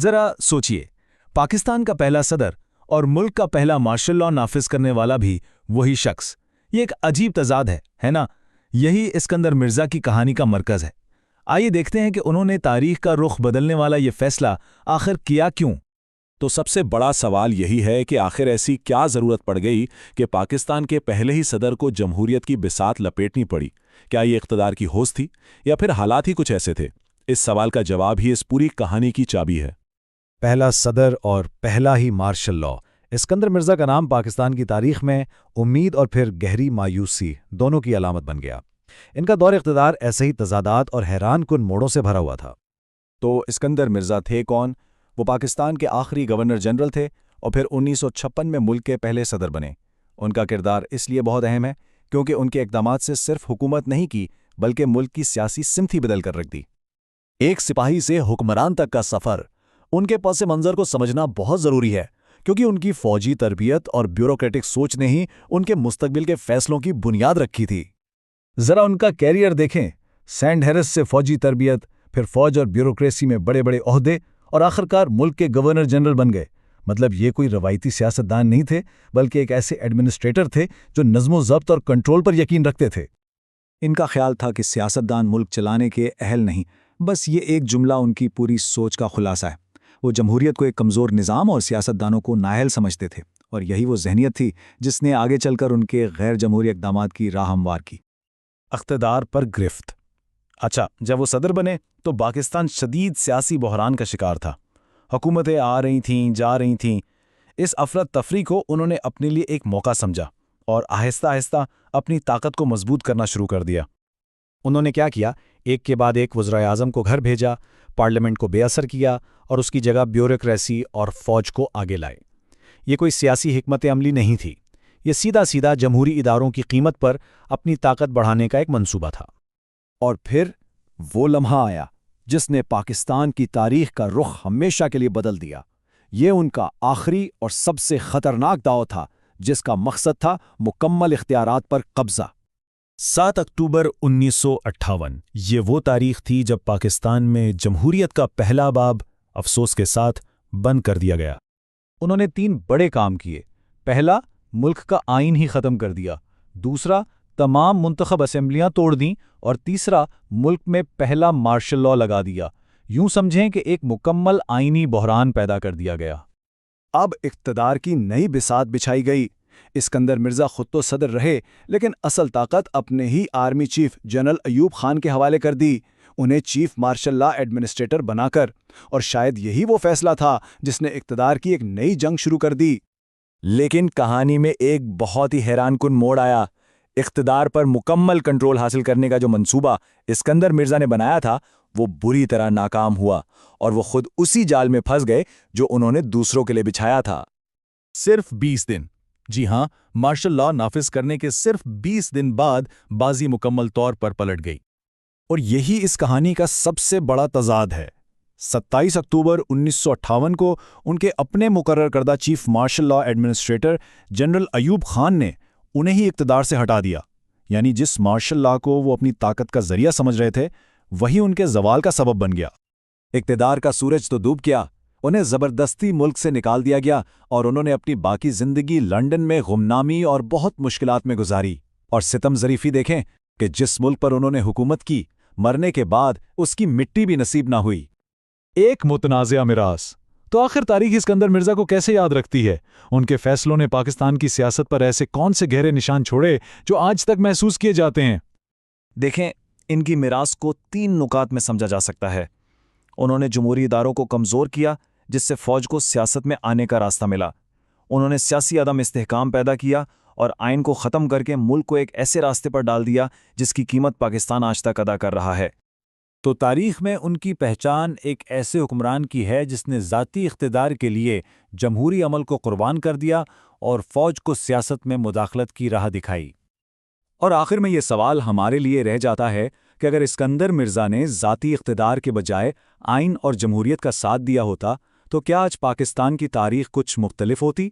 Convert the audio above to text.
ذرا سوچئے، پاکستان کا پہلا صدر اور ملک کا پہلا مارشل لا نافذ کرنے والا بھی وہی شخص، یہ ایک عجیب تضاد ہے نا؟ یہی اسکندر مرزا کی کہانی کا مرکز ہے۔ آئیے دیکھتے ہیں کہ انہوں نے تاریخ کا رخ بدلنے والا یہ فیصلہ آخر کیا کیوں؟ تو سب سے بڑا سوال یہی ہے کہ آخر ایسی کیا ضرورت پڑ گئی کہ پاکستان کے پہلے ہی صدر کو جمہوریت کی بساط لپیٹنی پڑی؟ کیا یہ اقتدار کی ہوس تھی یا پھر حالات ہی کچھ ایسے تھے؟ اس سوال کا جواب ہی اس پوری کہانی کی چابی ہے۔ پہلا صدر اور پہلا ہی مارشل لا، اسکندر مرزا کا نام پاکستان کی تاریخ میں امید اور پھر گہری مایوسی دونوں کی علامت بن گیا۔ ان کا دور اقتدار ایسے ہی تضادات اور حیران کن موڑوں سے بھرا ہوا تھا۔ تو اسکندر مرزا تھے کون؟ وہ پاکستان کے آخری گورنر جنرل تھے اور پھر 1956 میں ملک کے پہلے صدر بنے۔ ان کا کردار اس لیے بہت اہم ہے کیونکہ ان کے اقدامات سے صرف حکومت نہیں کی بلکہ ملک کی سیاسی سمت ہی بدل کر رکھ دی۔ ایک سپاہی سے حکمران تک کا سفر، ان کے پس منظر کو سمجھنا بہت ضروری ہے کیونکہ ان کی فوجی تربیت اور بیوروکریٹک سوچ نے ہی ان کے مستقبل کے فیصلوں کی بنیاد رکھی تھی۔ ذرا ان کا کیریئر دیکھیں، سینڈ ہیرس سے فوجی تربیت، پھر فوج اور بیوروکریسی میں بڑے بڑے عہدے اور آخرکار ملک کے گورنر جنرل بن گئے۔ مطلب یہ کوئی روایتی سیاستدان نہیں تھے بلکہ ایک ایسے ایڈمنسٹریٹر تھے جو نظم و ضبط اور کنٹرول پر یقین رکھتے تھے۔ ان کا خیال تھا کہ سیاستدان ملک چلانے کے اہل نہیں، بس یہ ایک جملہ ان کی پوری سوچ کا خلاصہ ہے۔ وہ جمہوریت کو ایک کمزور نظام اور سیاستدانوں کو نااہل سمجھتے تھے، اور یہی وہ ذہنیت تھی جس نے آگے چل کر ان کے غیر جمہوری اقدامات کی راہ ہموار کی۔ اقتدار پر گرفت۔ اچھا، جب وہ صدر بنے تو پاکستان شدید سیاسی بحران کا شکار تھا۔ حکومتیں آ رہی تھیں، جا رہی تھیں۔ اس افراتفری کو انہوں نے اپنے لیے ایک موقع سمجھا اور آہستہ آہستہ اپنی طاقت کو مضبوط کرنا شروع کر دیا۔ انہوں نے کیا کیا؟ ایک کے بعد ایک وزرائے اعظم کو گھر بھیجا، پارلیمنٹ کو بے اثر کیا اور اس کی جگہ بیوروکریسی اور فوج کو آگے لائے۔ یہ کوئی سیاسی حکمت عملی نہیں تھی، یہ سیدھا سیدھا جمہوری اداروں کی قیمت پر اپنی طاقت بڑھانے کا ایک منصوبہ تھا۔ اور پھر وہ لمحہ آیا جس نے پاکستان کی تاریخ کا رخ ہمیشہ کے لیے بدل دیا۔ یہ ان کا آخری اور سب سے خطرناک داؤ تھا جس کا مقصد تھا مکمل اختیارات پر قبضہ۔ 7 اکتوبر 1958 یہ وہ تاریخ تھی جب پاکستان میں جمہوریت کا پہلا باب افسوس کے ساتھ بند کر دیا گیا۔ انہوں نے 3 بڑے کام کیے۔ پہلا، ملک کا آئین ہی ختم کر دیا۔ دوسرا، تمام منتخب اسمبلیاں توڑ دیں۔ اور تیسرا، ملک میں پہلا مارشل لا لگا دیا۔ یوں سمجھیں کہ ایک مکمل آئینی بحران پیدا کر دیا گیا۔ اب اقتدار کی نئی بساط بچھائی گئی۔ اسکندر مرزا خود تو صدر رہے لیکن اصل طاقت اپنے ہی army chief general Ayub Khan کے حوالے کر دی، انہیں چیف مارشل لا ایڈمنسٹریٹر بنا کر، اور شاید یہی وہ فیصلہ تھا جس نے اقتدار کی ایک نئی جنگ شروع کر دی۔ لیکن کہانی میں ایک بہت ہی حیران کن موڑ آیا۔ اقتدار پر مکمل کنٹرول حاصل کرنے کا جو منصوبہ اسکندر مرزا نے بنایا تھا وہ بری طرح ناکام ہوا، اور وہ خود اسی جال میں پھنس گئے جو انہوں نے دوسروں کے لیے بچھایا تھا۔ صرف 20 دن، جی ہاں، مارشل لا نافذ کرنے کے صرف 20 دن بعد بازی مکمل طور پر پلٹ گئی۔ اور یہی اس کہانی کا سب سے بڑا تضاد ہے۔ 27 اکتوبر 1958 کو ان کے اپنے مقرر کردہ chief martial law administrator general Ayub Khan نے انہیں ہی اقتدار سے ہٹا دیا، یعنی جس مارشل لا کو وہ اپنی طاقت کا ذریعہ سمجھ رہے تھے وہی ان کے زوال کا سبب بن گیا۔ اقتدار کا سورج تو ڈوب گیا، انہیں زبردستی ملک سے نکال دیا گیا اور انہوں نے اپنی باقی زندگی لندن میں غمنامی اور بہت مشکلات میں گزاری۔ اور ستم ظریفی دیکھیں کہ جس ملک پر انہوں نے حکومت کی، مرنے کے بعد اس کی مٹی بھی نصیب نہ ہوئی۔ ایک متنازع میراث۔ تو آخر تاریخ اسکندر مرزا کو کیسے یاد رکھتی ہے؟ ان کے فیصلوں نے پاکستان کی سیاست پر ایسے کون سے گہرے نشان چھوڑے جو آج تک محسوس کیے جاتے ہیں؟ دیکھیں، ان کی میراث کو 3 نکات میں سمجھا جا سکتا ہے۔ انہوں نے جمہوری اداروں کو کمزور کیا جس سے فوج کو سیاست میں آنے کا راستہ ملا۔ انہوں نے سیاسی عدم استحکام پیدا کیا اور آئین کو ختم کر کے ملک کو ایک ایسے راستے پر ڈال دیا جس کی قیمت پاکستان آج تک ادا کر رہا ہے۔ تو تاریخ میں ان کی پہچان ایک ایسے حکمران کی ہے جس نے ذاتی اقتدار کے لیے جمہوری عمل کو قربان کر دیا اور فوج کو سیاست میں مداخلت کی راہ دکھائی۔ اور آخر میں یہ سوال ہمارے لیے رہ جاتا ہے کہ اگر اسکندر مرزا نے ذاتی اقتدار کے بجائے آئین اور جمہوریت کا ساتھ دیا ہوتا تو کیا آج پاکستان کی تاریخ کچھ مختلف ہوتی؟